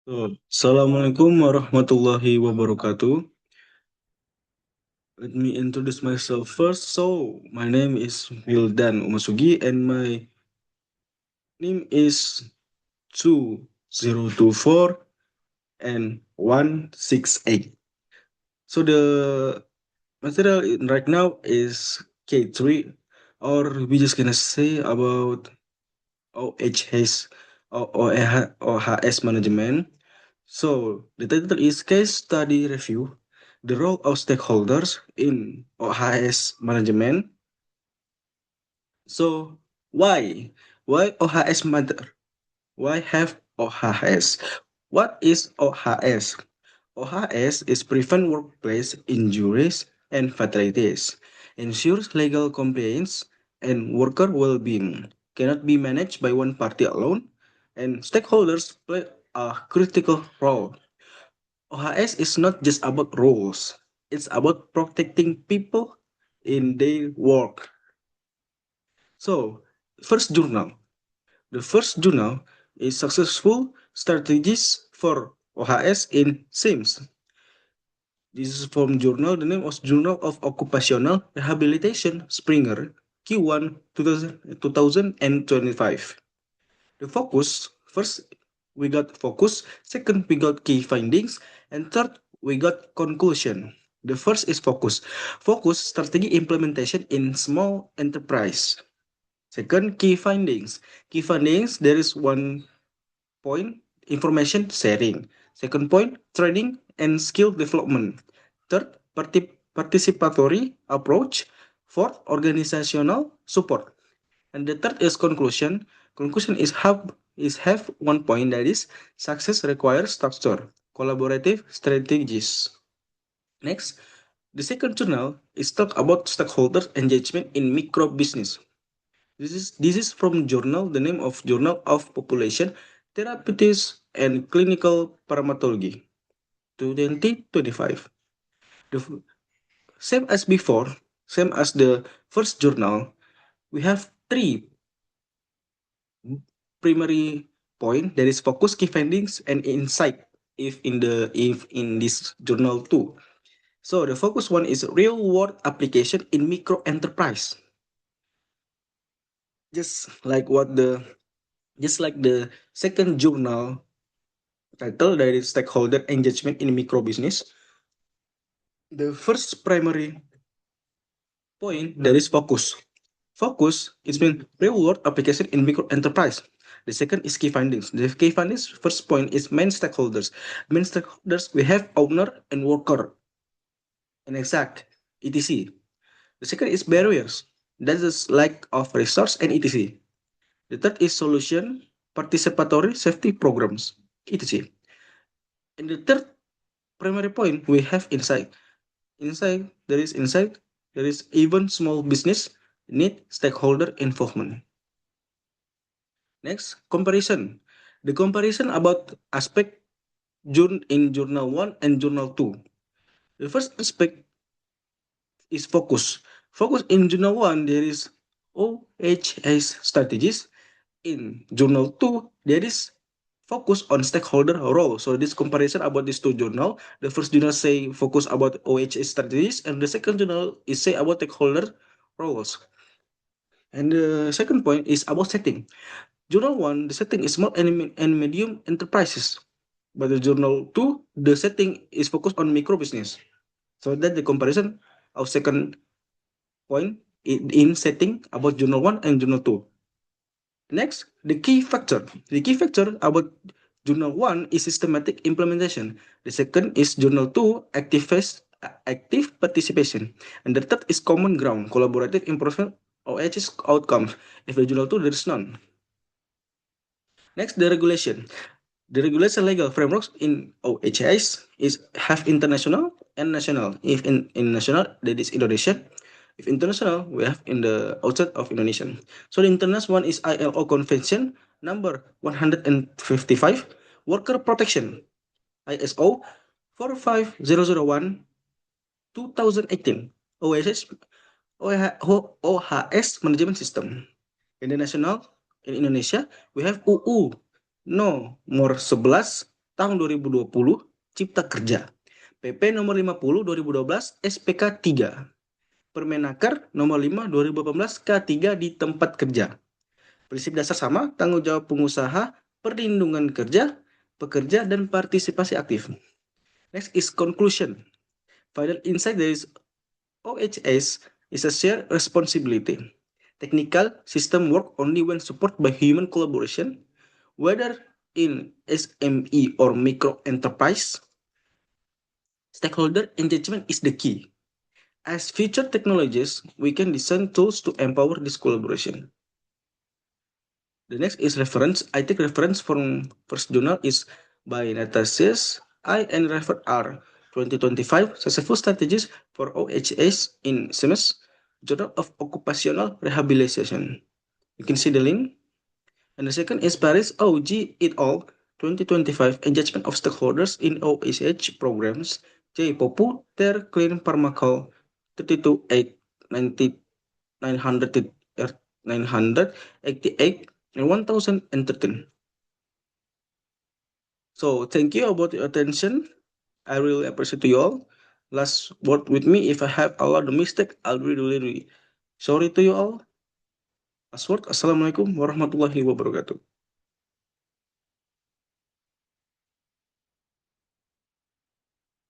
Assalamualaikum warahmatullahi wabarakatuh. Let me introduce myself first. My name is Wildan Umasugi and my name is 2024 and 168. So the material right now is K3, or we just gonna say about OHS or OHS management. So the title is Case Study Review, the role of stakeholders in OHS management. So why? Why OHS matter? Why have OHS? What is OHS? OHS is prevent workplace injuries and fatalities, ensures legal compliance and worker well-being, cannot be managed by one party alone, and stakeholders play a critical role. OHS is not just about rules, it's about protecting people in their work. So, first journal. The first journal is successful strategies for OHS in SIMS. This is from journal, the name of Journal of Occupational Rehabilitation, Springer, Q1 2025. The focus, first we got focus, second we got key findings, and third we got conclusion. The first is focus. Focus strategy implementation in small enterprise. Second, key findings. Key findings, there is one point, information sharing. Second point, training and skill development. Third, participatory approach. Fourth, organizational support. And the third is conclusion. Conclusion is have one point, that is success requires structure, collaborative strategies. Next, the second journal is talk about stakeholder engagement in micro business. This is from journal, the name of Journal of Population Therapeutics and Clinical Pharmacology 2025. The same as before, same as the first journal, we have three primary point, that is focus, key findings, and insight. If in this journal too. So the focus one is real world application in micro enterprise. Just like what the just like the second journal title, that is stakeholder engagement in micro business. The first primary point, that is focus. Focus is been real world application in micro enterprise. The second is key findings. The key findings first point is main stakeholders. Main stakeholders, we have owner and worker and exact etc. The second is barriers. That is lack of resource and etc. The third is solution, participatory safety programs etc. And the third primary point, we have insight. Insight, there is even small business need stakeholder involvement. Next, comparison. The comparison about aspect in journal 1 and journal 2. The first aspect is focus. Focus in journal 1, there is OHS strategies. In journal 2, there is focus on stakeholder role. So this comparison about these two journal, the first journal say focus about OHS strategies, and the second journal is say about stakeholder roles. And the second point is about setting. Journal 1, the setting is small and medium enterprises. But the journal 2, the setting is focused on micro business. So that the comparison of second point in setting about journal 1 and journal 2. Next, the key factor. The key factor about journal 1 is systematic implementation. The second is journal 2, active participation. And the third is common ground, collaborative improvement of OHS outcomes. If the journal 2, there is none. Next, the regulation. The regulation legal frameworks in OHS is have international and national. If in national, that is Indonesia. If international, we have in the outside of Indonesia. So the international one is ILO Convention number 155, Worker Protection, ISO 45001 2018, OHS OHS Management System. In the national, in Indonesia, we have UU No More 11 tahun 2020 Cipta Kerja, PP nomor 50 2012 SPK 3, Permenaker nomor 5 2018 K3 di tempat kerja. Prinsip dasar sama, tanggung jawab pengusaha, perlindungan kerja, pekerja, dan partisipasi aktif. Next is conclusion. Final insight there is OHS is a shared responsibility. Technical system work only when supported by human collaboration, whether in SME or micro enterprise. Stakeholder engagement is the key. As future technologies, we can design tools to empower this collaboration. The next is reference. I take reference from first journal is by Natasius I and refer R 2025 Successful Strategies for OHS in SEMES Journal of Occupational Rehabilitation. You can see the link. And the second is Paris OG et al. 2025 Engagement of Stakeholders in OHH Programs. J. Popu, Ter Clean Pharmacal 32 8 90 900 988 and 1013. So thank you about your attention. I really appreciate you all. Last word with me. If I have a lot of mistake, I'll really sorry to you all. Last word. Assalamualaikum warahmatullahi wabarakatuh.